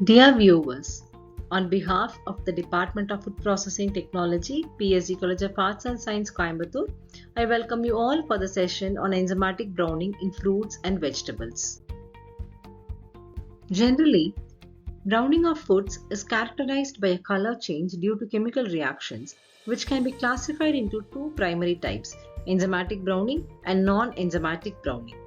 Dear viewers, on behalf of the Department of Food Processing Technology, PSG College of Arts and Science, Coimbatore, I welcome you all for the session on enzymatic browning in fruits and vegetables. Generally, browning of foods is characterized by a color change due to chemical reactions, which can be classified into two primary types: enzymatic browning and non-enzymatic browning.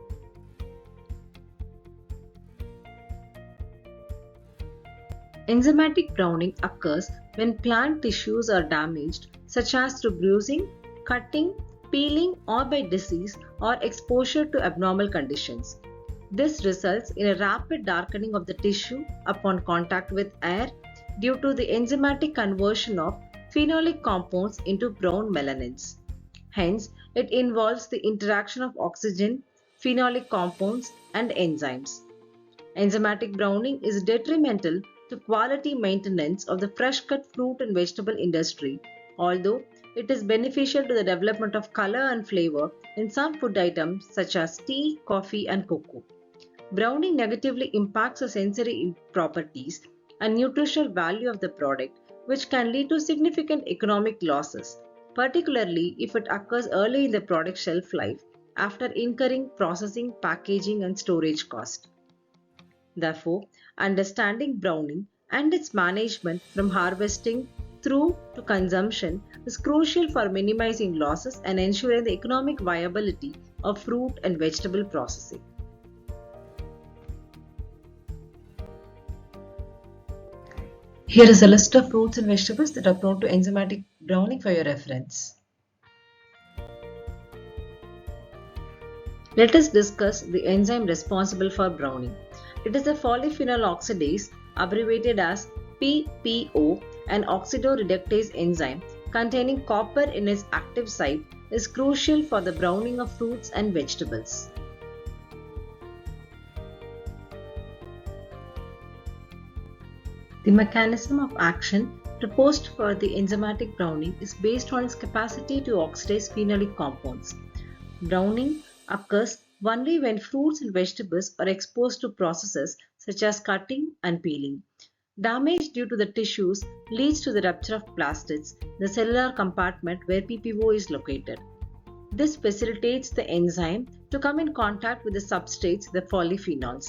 Enzymatic browning occurs when plant tissues are damaged, such as through bruising, cutting, peeling, or by disease or exposure to abnormal conditions. This results in a rapid darkening of the tissue upon contact with air due to the enzymatic conversion of phenolic compounds into brown melanins. Hence, it involves the interaction of oxygen, phenolic compounds, and enzymes. Enzymatic browning is detrimental to quality maintenance of the fresh cut fruit and vegetable industry, although it is beneficial to the development of color and flavor in some food items such as tea, coffee, and cocoa. Browning negatively impacts the sensory properties and nutritional value of the product, which can lead to significant economic losses, particularly if it occurs early in the product shelf life after incurring processing, packaging, and storage cost. Therefore, understanding browning and its management from harvesting through to consumption is crucial for minimizing losses and ensuring the economic viability of fruit and vegetable processing. Here is a list of fruits and vegetables that are prone to enzymatic browning for your reference. Let us discuss the enzyme responsible for browning. It is the polyphenol oxidase, abbreviated as PPO, an oxidoreductase enzyme containing copper in its active site, is crucial for the browning of fruits and vegetables. The mechanism of action proposed for the enzymatic browning is based on its capacity to oxidize phenolic compounds. Browning occurs only when fruits and vegetables are exposed to processes such as cutting and peeling. Damage due to the tissues leads to the rupture of plastids, the cellular compartment where PPO is located. This facilitates the enzyme to come in contact with the substrates, the polyphenols.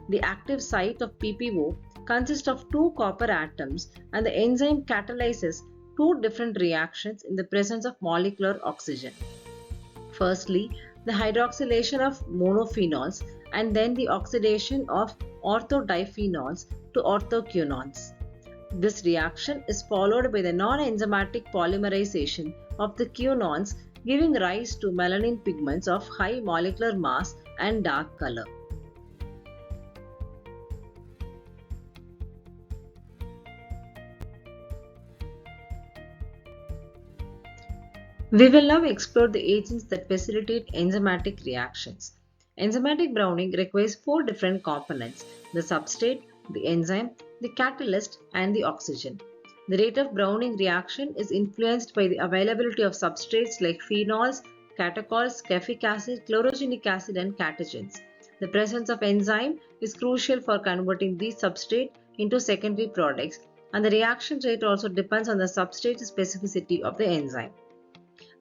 The active site of PPO consists of two copper atoms, and the enzyme catalyzes two different reactions in the presence of molecular oxygen. Firstly, the hydroxylation of monophenols and then the oxidation of orthodiphenyls to orthoquinones. This reaction is followed by the non-enzymatic polymerization of the quinones, giving rise to melanin pigments of high molecular mass and dark color. We will now explore the agents that facilitate enzymatic reactions. Enzymatic browning requires four different components: the substrate, the enzyme, the catalyst, and the oxygen. The rate of browning reaction is influenced by the availability of substrates like phenols, catechol, caffeic acid, chlorogenic acid, and catagens. The presence of enzyme is crucial for converting these substrates into secondary products, and the reaction rate also depends on the substrate specificity of the enzyme.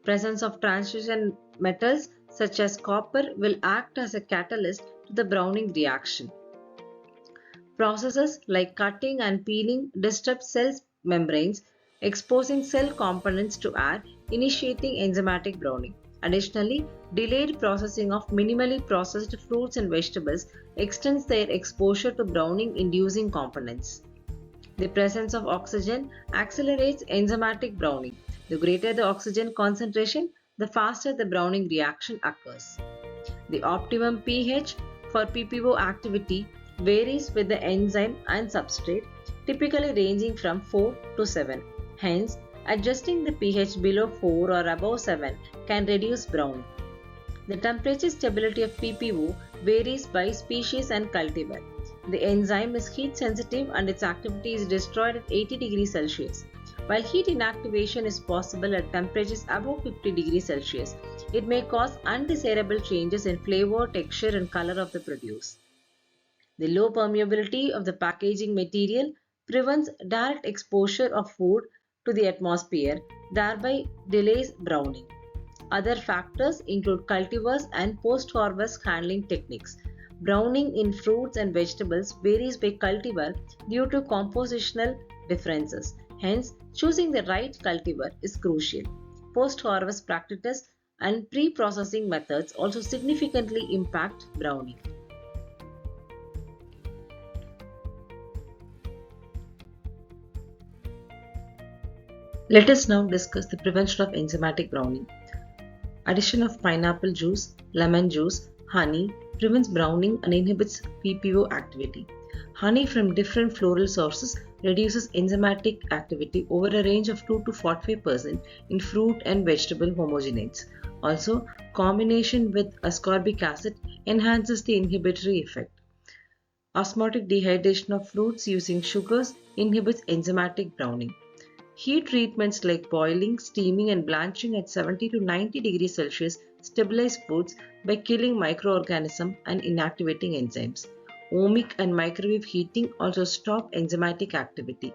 Presence of transition metals such as copper will act as a catalyst to the browning reaction. Processes like cutting and peeling disrupt cell membranes, exposing cell components to air, initiating enzymatic browning. Additionally, delayed processing of minimally processed fruits and vegetables extends their exposure to browning inducing components. The presence of oxygen accelerates enzymatic browning. The greater the oxygen concentration, the faster the browning reaction occurs. The optimum pH for PPO activity varies with the enzyme and substrate, typically ranging from 4 to 7. Hence, adjusting the pH below 4 or above 7 can reduce browning. The temperature stability of PPO varies by species and cultivar. The enzyme is heat sensitive and its activity is destroyed at 80 degrees Celsius. While heat inactivation is possible at temperatures above 50 degrees Celsius, it may cause undesirable changes in flavor, texture, and color of the produce. The low permeability of the packaging material prevents direct exposure of food to the atmosphere, thereby delays browning. Other factors include cultivars and post-harvest handling techniques. Browning in fruits and vegetables varies by cultivar due to compositional differences. Hence, choosing the right cultivar is crucial. Post-harvest practices and pre-processing methods also significantly impact browning. Let us now discuss the prevention of enzymatic browning. Addition of pineapple juice, lemon juice, honey prevents browning and inhibits PPO activity. Honey from different floral sources reduces enzymatic activity over a range of 2 to 45% in fruit and vegetable homogenates. Also, combination with ascorbic acid enhances the inhibitory effect. Osmotic dehydration of fruits using sugars inhibits enzymatic browning. Heat treatments like boiling, steaming, and blanching at 70 to 90 degrees Celsius stabilize foods by killing microorganisms and inactivating enzymes. Ohmic and microwave heating also stop enzymatic activity.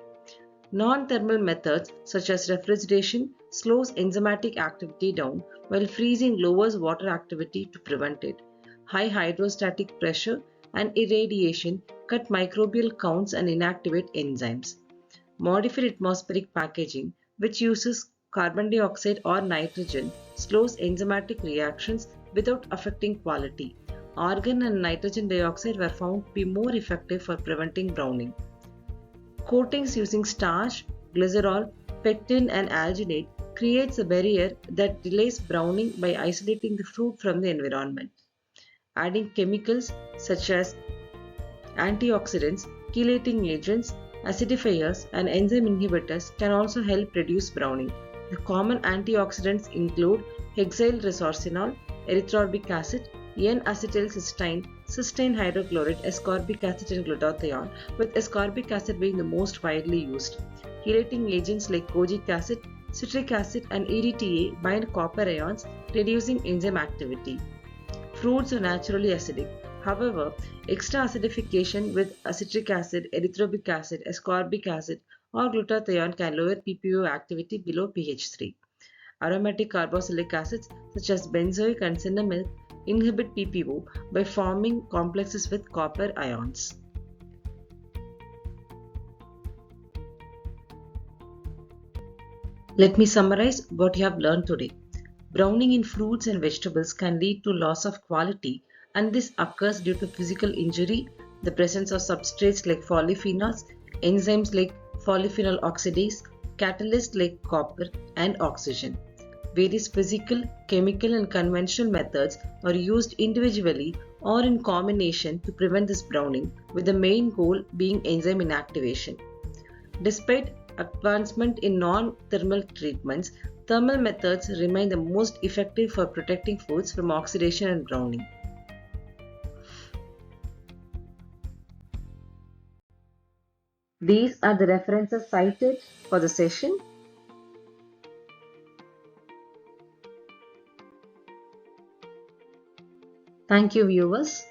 Non-thermal methods such as refrigeration slows enzymatic activity down while freezing lowers water activity to prevent it. High hydrostatic pressure and irradiation cut microbial counts and inactivate enzymes. Modified atmospheric packaging, which uses carbon dioxide or nitrogen, slows enzymatic reactions without affecting quality. Argon and nitrogen dioxide were found to be more effective for preventing browning. Coatings using starch, glycerol, pectin, and alginate creates a barrier that delays browning by isolating the fruit from the environment. Adding chemicals such as antioxidants, chelating agents, acidifiers, and enzyme inhibitors can also help reduce browning. The common antioxidants include hexyl resorcinol, erythrobic acid, N-acetylcysteine, cysteine hydrochloride, ascorbic acid, and glutathione, with ascorbic acid being the most widely used. Chelating agents like kojic acid, citric acid, and EDTA bind copper ions, reducing enzyme activity. Fruits are naturally acidic. However, extra acidification with acetic acid, erythrobic acid, ascorbic acid, or glutathione can lower PPO activity below pH 3. Aromatic carboxylic acids such as benzoic and cinnamon inhibit PPO by forming complexes with copper ions. Let me summarize what you have learned today. Browning in fruits and vegetables can lead to loss of quality, and this occurs due to physical injury, the presence of substrates like polyphenols, enzymes like polyphenol oxidase, catalysts like copper and oxygen. Various physical, chemical, and conventional methods are used individually or in combination to prevent this browning, with the main goal being enzyme inactivation. Despite advancement in non-thermal treatments, thermal methods remain the most effective for protecting foods from oxidation and browning. These are the references cited for the session. Thank you, viewers.